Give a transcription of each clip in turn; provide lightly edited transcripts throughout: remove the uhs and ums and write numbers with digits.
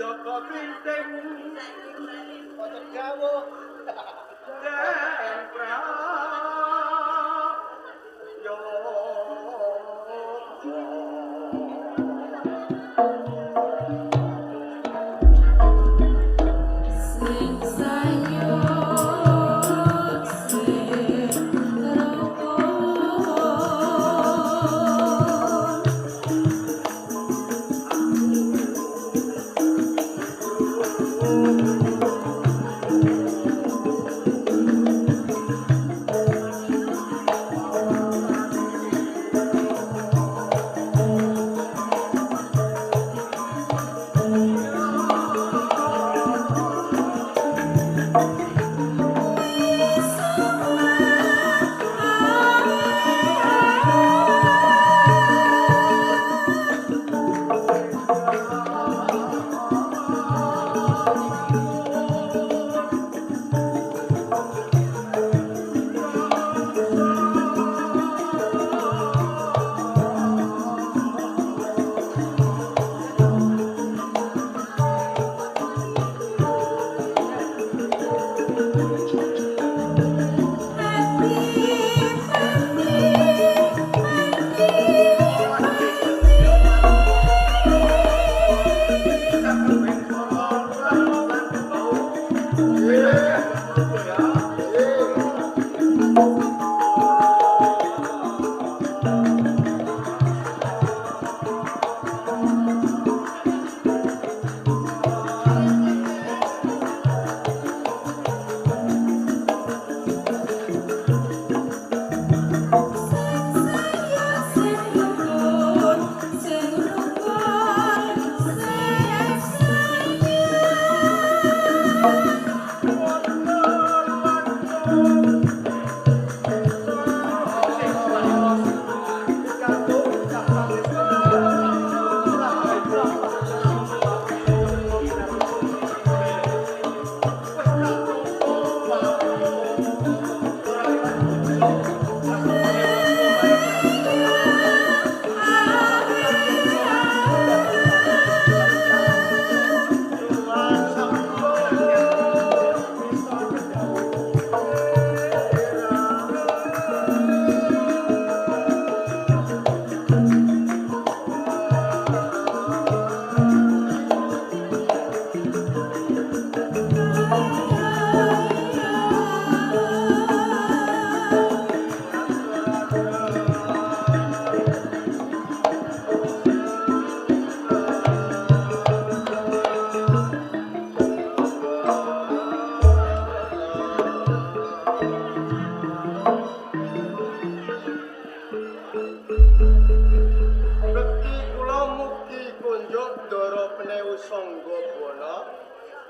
Joko Klinting Otot Jawa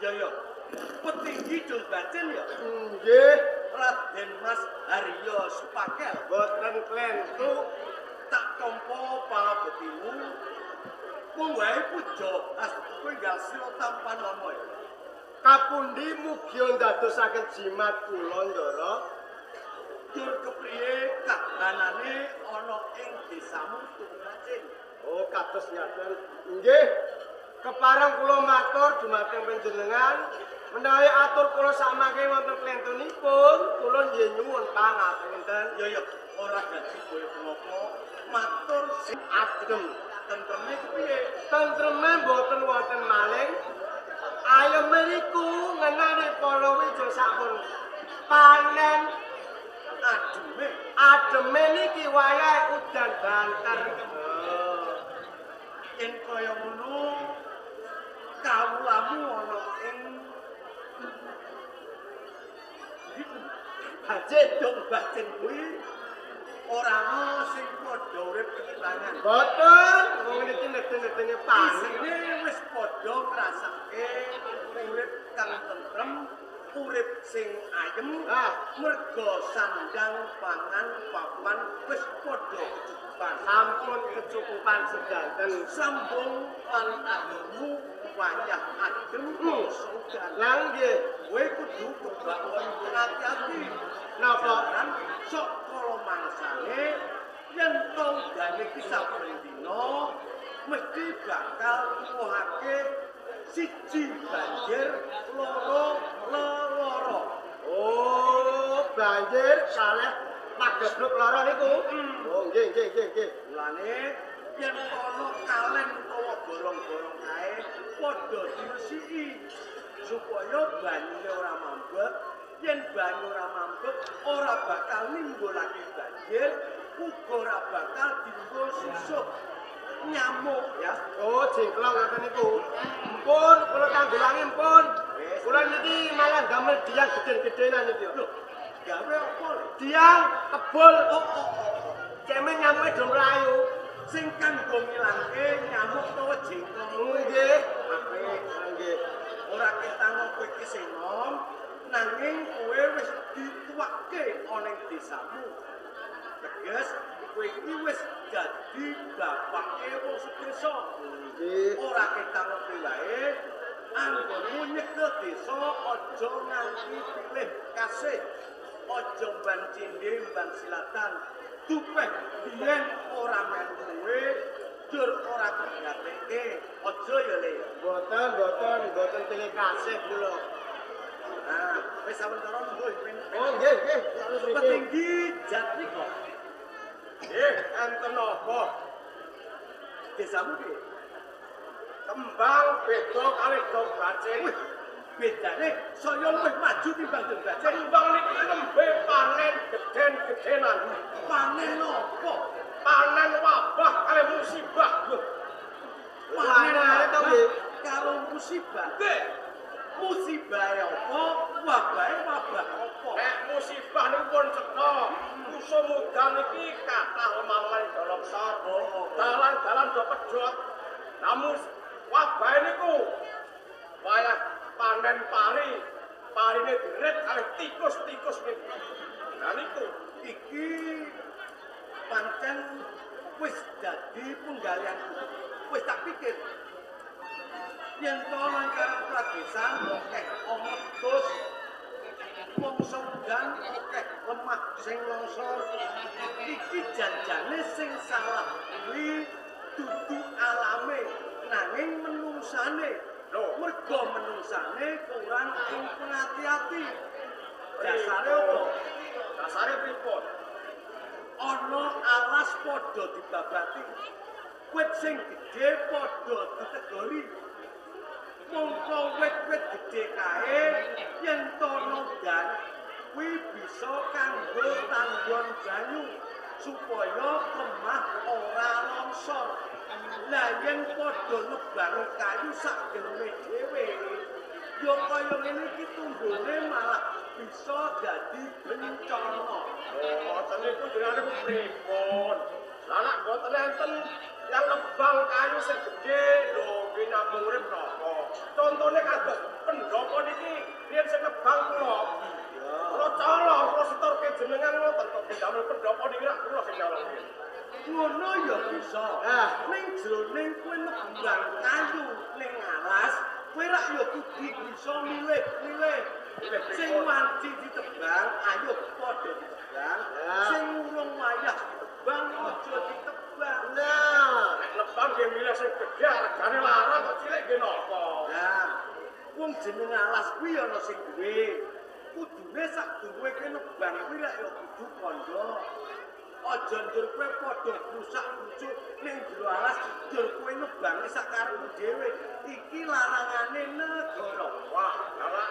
Dan Petinggi Jolbacen ya? Nggih, Raden Mas Haryo Supakel. Boten klentu tak tampa pangabektimu. Mung wae puja astunggal sira tampan nama. Kapundi mugi ndadosaken jimat kula Ndara. Tur kepriye kahanane ana ing desamu Jolbacen? Oh, kados ngaten. Nggih. Kepareng kula matur dumateng panjenengan. Menawi atur kula samangke wonten klentunipun, kula nggih nyuwun pangapunten. Ya ora dadi koyo menapa, matur sing adem. Tentreme kepiye? Tentreme mboten wonten maling. Ayem mriku ngenani para wijo sampun panen ademe. Ademe niki wayahe udan banter. Yen kaya ngono kawulamu ana ing Bacen dong bacen kuwi ora ana sing padha urip kekilangan. Boten, wong niki nedeng-nedenge panen wis padha ngrasake urip kang tentrem, urip sing ayem. Merga sandang pangan papan wis padha kecukupan. Sampun kecukupan sedanten. Sambung lan agermu wayah adem sudan. Lah nggih, kowe kudu kebakon hati-hati. Napa kan sok kala mangsane yen tongane iki saben dina mesti bakal nuwuhake siji banjir, loro leloro. Oh, banjir kalih pagebluk lara niku. Oh, nggih. Mulane yen ana kalen utawa bolong-bolong kae padha diresiki supaya banyune ora mambet. Yen banyu ora mambet ora bakal nimbulake banjir, uga ora bakal timbul susuk nyamuk ya. Oh, jengklong ngoten niku. Mpun, kula tanggulangi mpun. Kula niki malah damel diang geden-gedenan iki. Lho, gawe apa lho? Diang kebul. Oh. Cemen nyamuke do mlayu. Sing kanggo ngilangke nyamuk utawa jengklong. Nggih. Apik. Nggih. Ora ketang kowe iki sing nom, nanging kowe wis dituwake ana ing desamu. Teges kowe iki wis dadi bapake wong sedesa. Nggih. Ora ketang kowe wae, anggonmu nyekel desa aja nganti pilih kasih. Aja ban cindhe ban silatan. Tupeh biyen ora melu kowe, dur ora kegateke. Aja ya Le. Boten pilih kasih kula. Nah, wis sawetara monggo ben. Oh, nggih. Petinggi jati kok. Enten apa? Desamu piye? Kembang beda kali dong bacin. Wih, bedane saya luwih maju timbang dong bacin. Kembang niki nembe panen geden-gedenan. Panen apa? Panen wabah kali musibah. Panen Panen apa? nggih. Kalau musibah. Nggih. Musibah apa? Wabah apa? Nek musibah niku pun cetha. Musuh mudan niki kathah lemah-lemah longsor. Dalan-dalan do pedhot. Namun wabah niku wayah panen pari. Parine diret kalih tikus-tikus niku. Lah niku Iki pancen wis dadi penggalian. Wis tak pikir. Yen to nang pradesan omong terus mongso dan lemah sing longsor iki janjane sing salah kuwi dudu alame nanging menungsane lho mergo menungsane kurang ing hati-hati dasare apa dasare pripun ana alas padha dibabati wit sing gedhe padha ditegori mongko wit-wit gedhe kae yen tono dan kuwi bisa kanggo tanggon banyu supaya lemah ora longsor. Lah yen padha nebang kayu sak geleme dhewe ya kaya ngene iki tumbune malah bisa dadi bencana. oh niku jenenge pripun? Lah nek boten enten yang nebang kayu sing gedhe lho nggih nyambung urip napa? Contone kados pendopo niki riyen sing nebang kula. Kula colong kula setorke jenengan ngoten kok damel pendopo niki rak kula sing nyolong. Ngono ya bisa. Ning jroning kowe nebang kayu ning alas, kowe rak ya kudu bisa milih-milih. Sing wanci ditebang, ayo padha ditebang. Sing urung wayah ditebang aja ditebang. Nah, nek nebang nggih milih sing gedhe regane larang kok cilik nggih napa? Nah, wong jeneng alas kuwi ana sing duwe. Kudune sak duwe kowe nebang kuwi rak ya kudu kandha. Aja ndur kowe padha rusak-rucuk ning jero alas ndur kowe nebang sak karepmu dhewe. Iki larangane negara. Wah, ora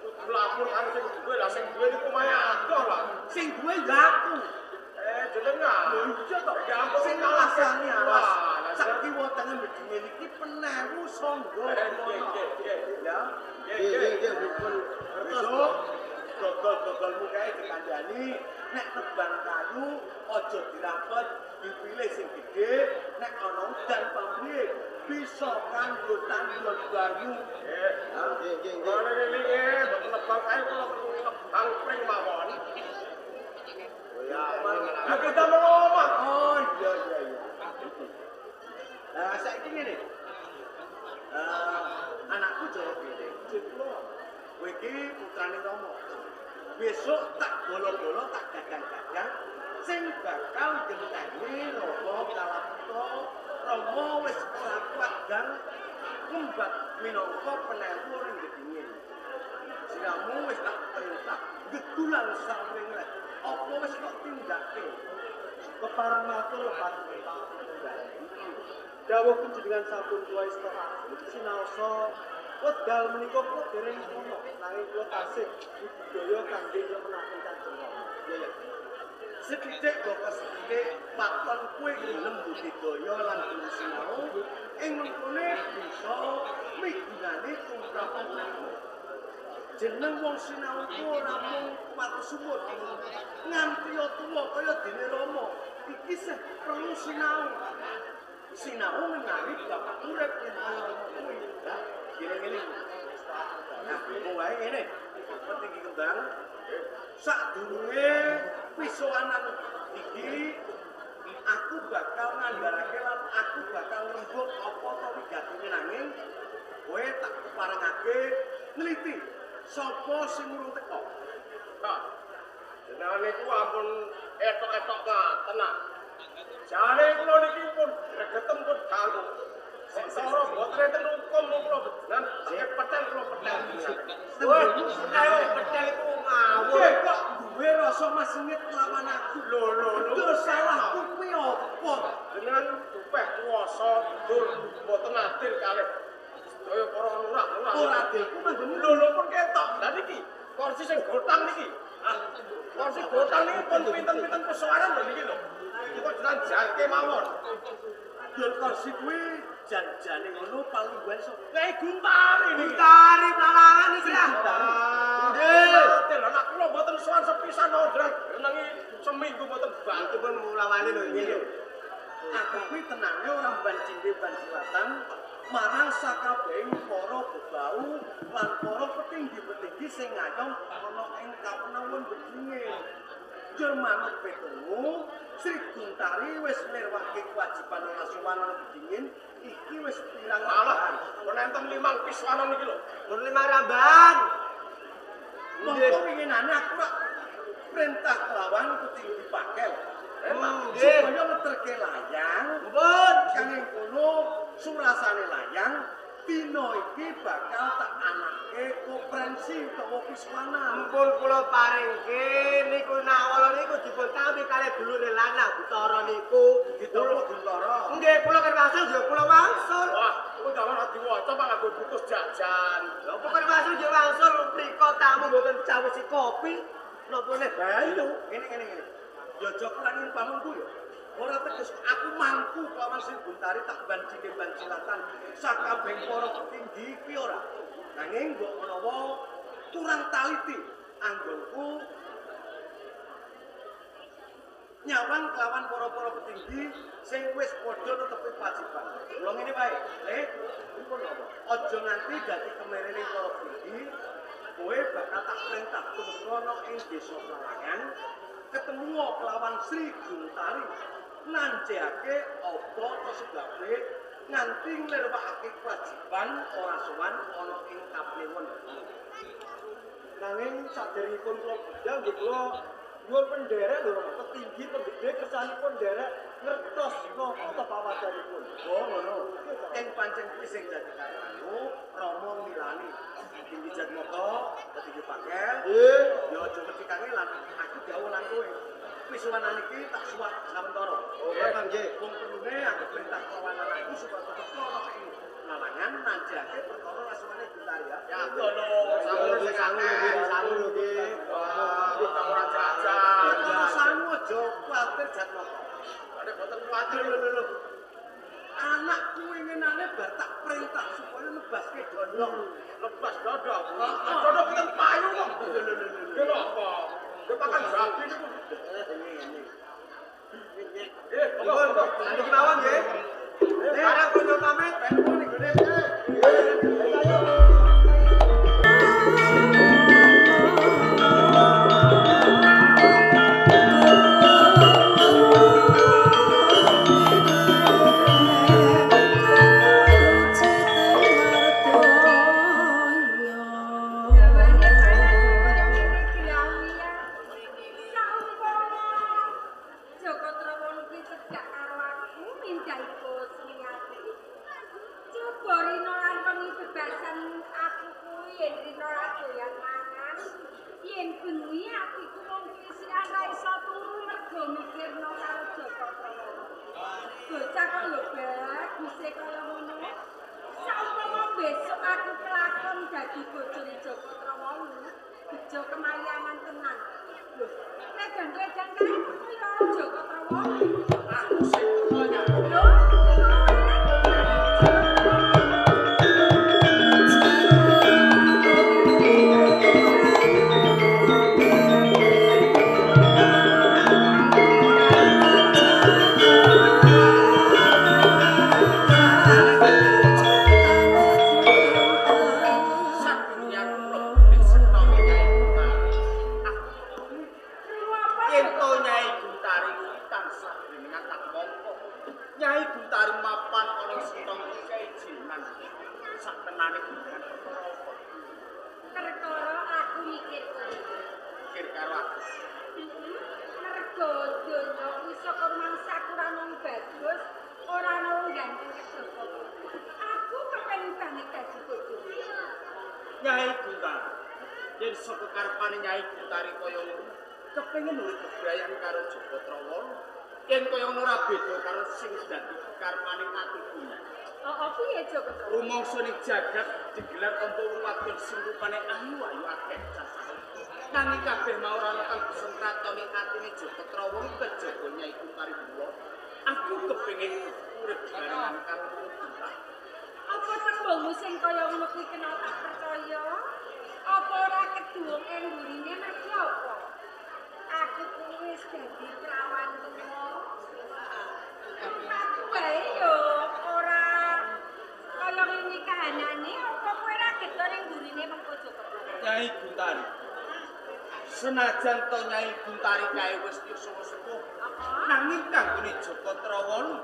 kudu lapor karo sing duwe lah sing duwe niku maya adoh lah. Sing duwe ya aku. Jenengan. Lho iya to. Ya ampun Sing alasane alas. Sak kiwatenge medine iki penewu sangga. Ya. Nggih, dipun Besok dodol-dodolmu kae dikandani nek nebang kayu aja dirapet dipilih sing gedhe nek ana udan pamrih bisa kanggo tanggon banyu nggih. Ora ngene boten nebang kayu kula perlu nebang pring mawon. Oh ya, aku ta melomah. oh iya nah saiki ngene anakku Jawa Gede kula kowe iki putrane Rama besok tak bolo-bolo tak gagang-gagang sing bakal genteni Rama Kalaputra Rama wis ora kuat gang ngembat minangka penelu ning gedhinge. Siramu wis tak perintah gedulan saring lek. Apa wis kok tindake? Keparang matur Pak. Dawuh panjenengan sampun tuwa istana. Sinaosa wekdal menika kula dereng ono nanging kula tasih budaya kangge nyemenaken Kanjeng Rama. Ya. Sedidik bapak sedidik paton kuwi gelem budidaya lan sinau ing mengkone bisa migunani tumrapan nang jeneng wong sinau ku ora mung patusumur nganti tuwa kaya dene Rama iki sih perlu sinau ngenani bapak urip ing Rama kuwi gini-gini nah wae ngene penting kembang sadurunge pisowanan iki aku bakal ngandharake lan aku bakal rembug apa to wigatine nanging kowe tak keparengake nliti sapa sing urung teko. Nah, jenengan niku ampun etok-etok tenan. Jane kula niki pun gregetem pun ganggu. Seksara boten enten hukum kula beneran petel kula petel. Ayo petel iku ngawur Kok duwe rasa masingit lawan aku. lho. Terus salahku kuwi apa? Jenengan dupeh kuwasa dur boten adil kalih sedaya para lurah. Ora adilku manggone Lho pun ketok. Lah niki kursi sing gotang niki. Kursi gotang niki pun pinten-pinten persoalan lho niki lho. Iki kok jenengan jangke mawon. dur kursi kuwi jan-jane ngono paling buan sok. Kae guntari niki. Tari palawan iki ya. Nggih. Anak kula mboten sowan sepisan odrak. Nengi seminggu mboten bantu pun mulawani lho iki lho. Aku kuwi tenange ora ban cindhe ban silatan marang sakabehing para bebau lan para petinggi-petinggi sing ngayong ana ing kapenawon bedinge. Jur manut petungmu Sri Guntari wis nirwake kewajiban rasuwan bedingin iki wis pirang Alah, pun enten 5 piswanan iki lho. Mun 5 ramban. Monggo winginane aku rak perintah kelawan petinggi pakel. Nggih. Supaya ngeterke layang, Mumpun. kanging kono surasane layang dina iki bakal tak anake konferensi utawa piswanan. Mumpun kula paringke niku nawala niku dipun tampi kalih dulure lanang Butara niku. Ditawa Guntara. Nggih, kula kerwasul ya kula wangsul. Wah, kuwi gawe ora diwaca Pak nganggo putus jajan. Lha kok kerwasul ya wangsul mriko tamu mboten cawisi kopi. Napa nek bayu? Ngene. Ya aja kurangin pamungku ya. Ora teges aku mampu kelawan Sri Guntari tak bancine bancilatan sakabehing para petinggi iki ora. Nanging mbok menawa kurang taliti anggonku nyawang kelawan para petinggi sing wis padha netepi wajiban. Mula ngene wae, dipun apa? Aja nganti dadi kemerene para petinggi, kowe bakal tak perintah tumrap ing desa Pelawangan ketemu kelawan Sri Guntari nanjake apa to sebabe nganti nirwakake kewajiban ora sowan ana ing kapliwon. Nanging saderengipun kula budal nggih kula nyuwun penderek lho petinggi penggede kersanipun nderek ngertos napa pawajanipun. Oh ngono. Ing pancen kuwi sing dadi karepku Rama milani. Tinggi Jatmoko, petinggi pakel. Nggih. Ya aja mesti kangelan. Aku dawuh lan kowe. Pisuwanan iki tak suwak sawentara. Oh, nggih. Wong perlune aku perintah kawan anakku supaya tetep ana ing Pelawangan nanjake perkara rasuwane Guntari ya. Ya ngono, sangu lho nggih. Wah, kita ora jajan. Urusanmu aja kuwatir Jatmoko. Nek boten kuwatir Lho. Anakku inginane bar tak perintah supaya nebaske dondong. lebas dodok. Dodok kita payu kok. Lho apa? Dia makan babi niku. Monggo. Nanti mawon nggih. Sekarang kula pamit. Pengen ning gone. Joko Trowon kuwi cedhak karo aku mindhah iku sing ati. Coba rino lan alasan aku kuwi yen dina ora doyan mangan. Yen bengi atiku wong kisian ra iso turu mergo mikirno karo Joko Prawono. Bocah kok lho baguse kaya ngono. Saumpama besok aku kelakon dadi bojone Joko Prawono, bejo kemayangan tenan. Lho, nek gandeng-gandeng kae ya Joko Prawono. Aku sing tuanya. Lho, Sadunya mlebu ning setawi Nyai Guntari. Yen to Nyai Guntari kuwi tansah jenengan tak mongko. Nyai Guntari mapan ana setong keijinan. Saktenane jenengan perkara apa? perkara aku mikir kuwi. Mikir karo aku. Mergo donya kuwi saka mangsa kurang wong bagus, ora ana wong ganteng kecoba. Aku kepengin banget dadi bojone. Nyai Guntari. Yen saka karepane Nyai Guntari kaya ngono, kepengin urip bebrayan karo Joko Trawono. Yen kaya ngono ora beda karo sing dadi karepane atiku. Oh, piye Joko Prawono? Rumangsa ning jagat digelar tanpa wadon sing rupane ayu-ayu akeh cacah. Nanging kabeh mau ora kang bisa ngratoni atine Joko Trawono kejaba Nyai Guntari kula. Aku kepengin urip bebarengan karo Guntari. Apa tembungmu sing kaya ngono kuwi kena tak percaya? Apa ora kedung ing gurine mergi apa? Aku kuwi wis dadi prawan tuwa. Aku wae yo ora kaya ngene kahanane apa kowe ora gedor ing gurine mengko Joko Prawono? Nyai Guntari. Senajan to Nyai Guntari kae wis sepuh, nanging kanggone Joko Trawono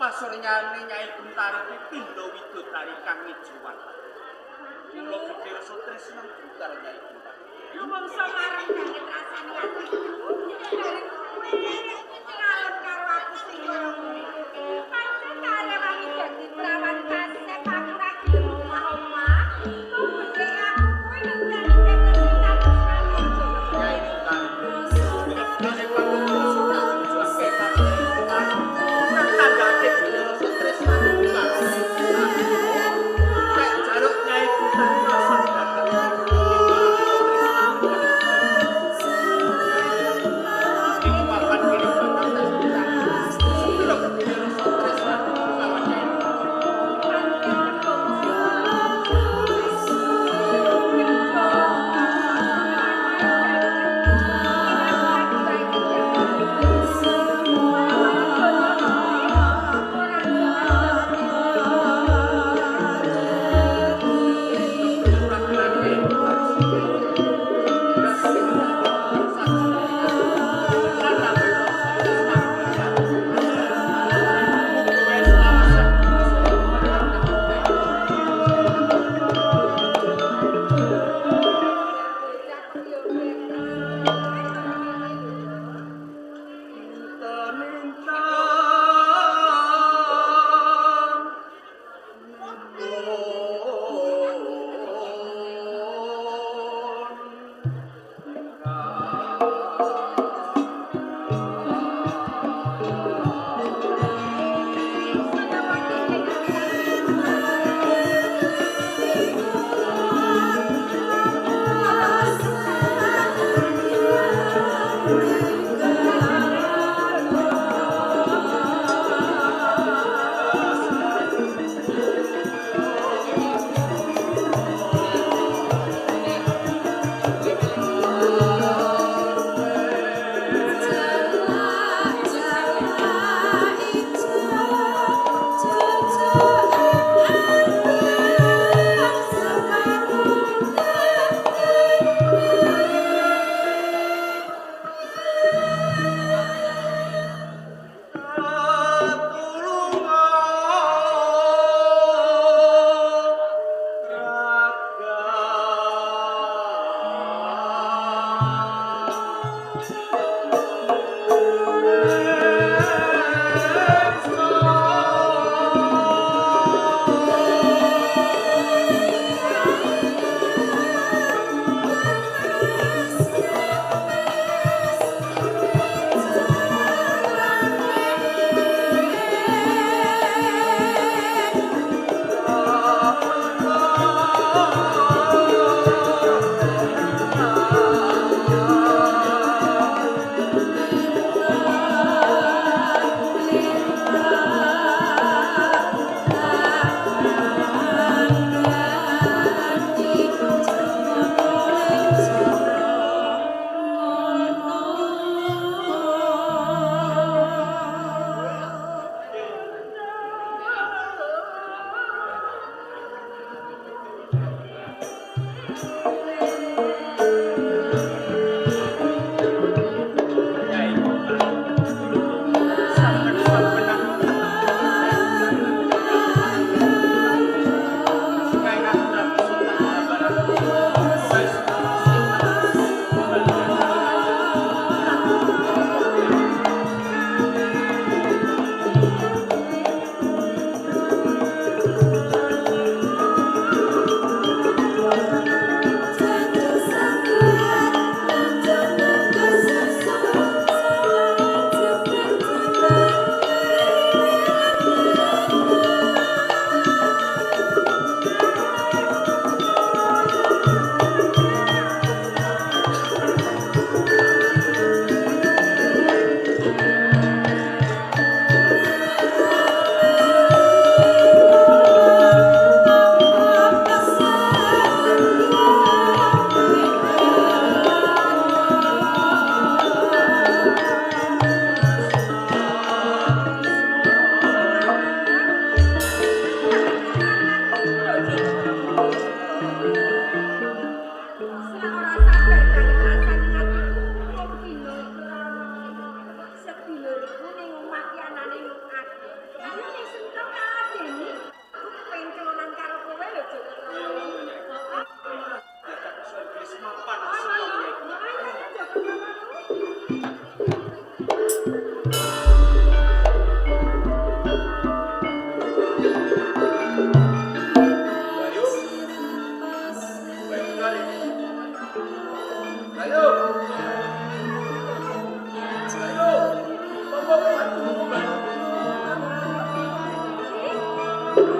pasurnyane Nyai Guntari kuwi pindha widodari kang ijuwan. Kula pikir rasa tresna karo Nyai Guntari. Rumangsa marang banget rasane atiku. Dari kowe ngalem karo aku sing kaya ngono. Pancen karepane dadi prawan kasep aku ra gelem omah-omah. Kok bedhe aku kowe nentang status karo Joko Nyai Guntari. Kene kanggo suka juang bebas. Nang tandake dhewe rasa tresna karo Nyai Guntari. Nek jaluk Nyai Guntari rasa dadak. Ing papan kene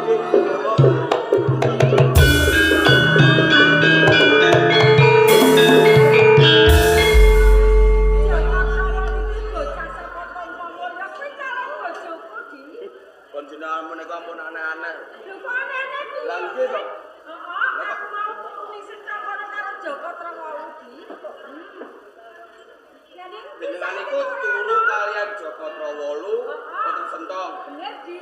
Panjenengan menika pun aneh-aneh. Lho kok aneh-aneh kuwi? Lah nggih to. Heeh, aku mau tulis sengkana karo Joko Trowolu iki. Jadi Jenengan iku turu kalian Joko Trowolu wonten Sentong. bener di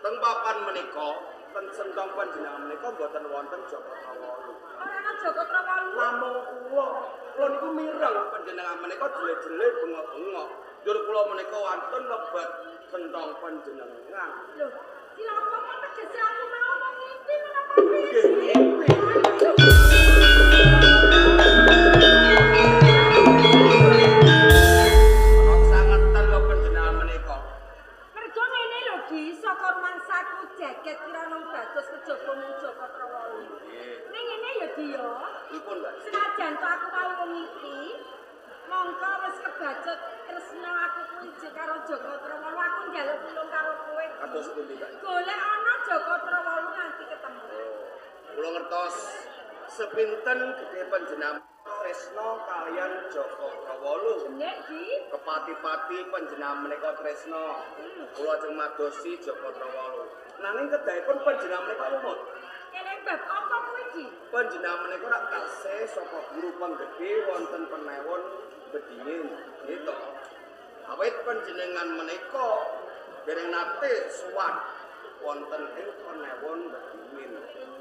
Teng papan menika, teng Sentong panjenengan menika mboten wonten Joko Trowolu. ora ana Joko Trowolu. Namung kula niku mireng panjenengan menika jele-jele bengok-bengok. Dur kula menika wonten lebet Sentong panjenengan. Lho, cilaka kok tegese aku mau ngimpi menapa piye? Ana sangetan lho panjenengan menika. Mergo ngene lho Di, saka mangsaku jaket kirana bagus kejaba mung Joko Trowolu. Nggih. Ning ngene ya Di ya. Ipun, Mbak. Senajan to aku mau wong iki, mongko wis kebacut tresna aku kuwi karo Joko Trowolu, aku njaluk tulung karo kowe. Kados pundi, Mbak? Golek ana Joko Trowolu nganti ketemu. Kula ngertos sepinten gedhe panjenengan tresna kalian Joko Trowolu. Bener Di? Kepati-pati panjenengan menika tresna. Kula ajeng madosi Joko Trowolu. Nanging kedahipun panjenengan menika lumut. Kene bab apa kuwi Di? Panjenengan menika rak tasih saka guru penggede wonten penewon bedingin. Gitu. Awit panjenengan menika dereng nate suwan wonten ing penewon bedingin.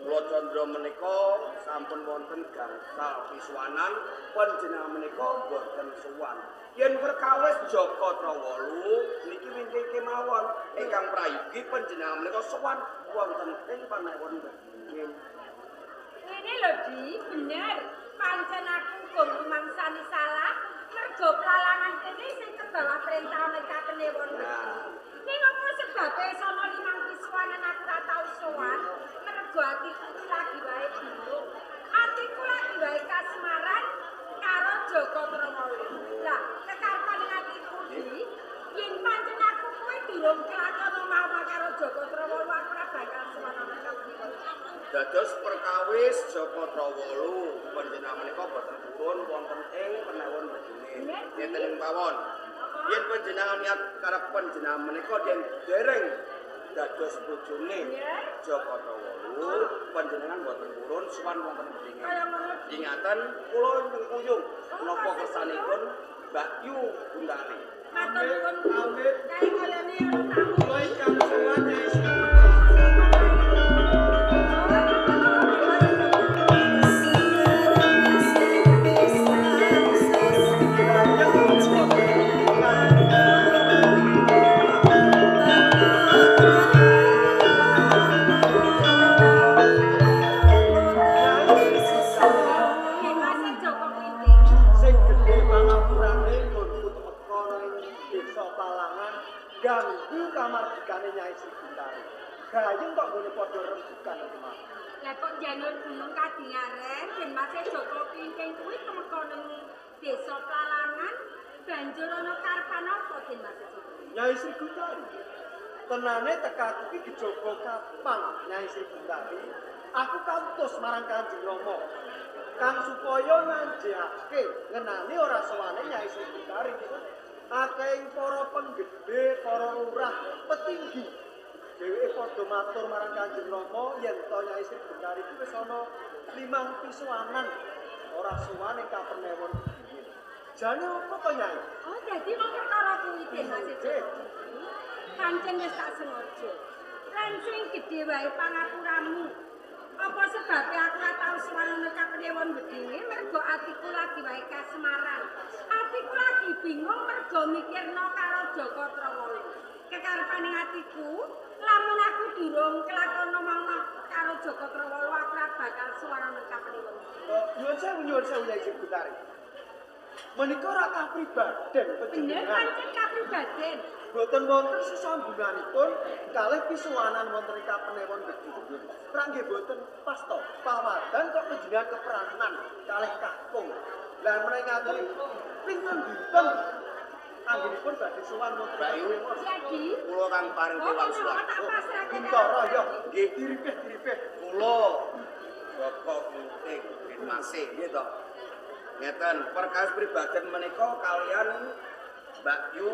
Kula candra menika sampun wonten gangsal pisuwanan panjenengan menika boten suwan. Yen perkawis Joko Trowolu niki wingking kemawon ingkang prayugi panjenengan menika suwan wonten ing penewon bedingin. Ngene lho Di, bener. Pancen aku gum rumangsani salah, mergo pelalangan kene sing kebawa perintah mereka penewon. Ning apa sebabe sono limang pisuwanan aku ora tau sowan, mergo atiku lagi wae bingung. Atiku lagi wae kasmaran karo Joko Trowolu. Lah, kekarepan ning atiku Di, yen pancen aku kuwi durung kelakon mau karo Joko Trowolu, aku ora bakal sowan mereka penewon. Dados perkawis Joko Trowolu panjenengan menika boten purun wonten ing penewon bedingin. Ngeten ing pawon. Yen panjenengan niat karep panjenengan menika yen dereng dados bojone Joko Trowolu panjenengan boten purun suwan wonten bedingin. Kaya ngono Ingatan kula nyengkuyung napa kersanipun Mbak Yu Gundari. matur nuwun. Amin. Kae kalane tamu. Kula ingkang sowan Nyai Sri Mas Joko Klinting. sing gedhe pangapurane nggonku teka nang desa Palangan ganggu kamardikane Nyai Sri Gundari. Gayeng kok nggone padha rembukan kemawon. Lah kok janur gunung kadingaren ben Mas Joko Klinting kuwi temeka ning desa Palangan banjur ana karepan apa Den Mas Joko? Nyai Sri Gundari. Tenane tekaku iki dijaba kapan Nyai Sri Gundari. Aku kantos marang Kanjeng Rama. Kang supaya nanjihake ngenani ora sowane Nyai Sri Gundari. Akeh para penggede, para lurah, petinggi. Dheweke padha matur marang Kanjeng Rama yen to Nyai Sri Gundari iki wis ana 5 pisuwanan ora sowane kapenewon iki. Jane apa to Nyai? Oh, dadi mung perkara kuwi Den Mas Joko. Pancen wis tak sengaja. Lan sing gedhe wae pangapuramu. Apa sebabnya aku ora tau suwanana kapenewon bedine mergo atiku lagi wae kasmaran. Atiku lagi bingung mergo mikirno karo Joko Trowolu. Kekarepane atiku, lamun aku durung kelakono mau karo Joko Trowolu aku ora bakal suwanana kapenewon. Nyuwun sewu Nyai Sri Gundari. Menika ora kapribaden Bener panjenengan. pancen kapribaden. Boten wonten sesambunganipun kalih pisuwanan wonten ing kapenewon bedhine. Ora nggih boten pas to. Pawadan kok panjenengan keperanan kalih kakung. Lah menawi ngaten pinten dinten anggenipun badhe sowan wonten Mbak Yu. Jadi, Kula kang paring Dewan Sulan. tak pasrahke Bintara ya. Nggih. Diripih. Kula Bapak Gunting bin Masih nggih to. Ngeten, perkawis pribaden menika kalian Mbak Yu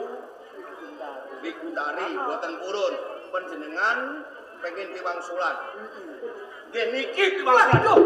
Wigundari boten purun panjenengan pengen Tiwang Sulan. Nggih niki Tiwang Sulan.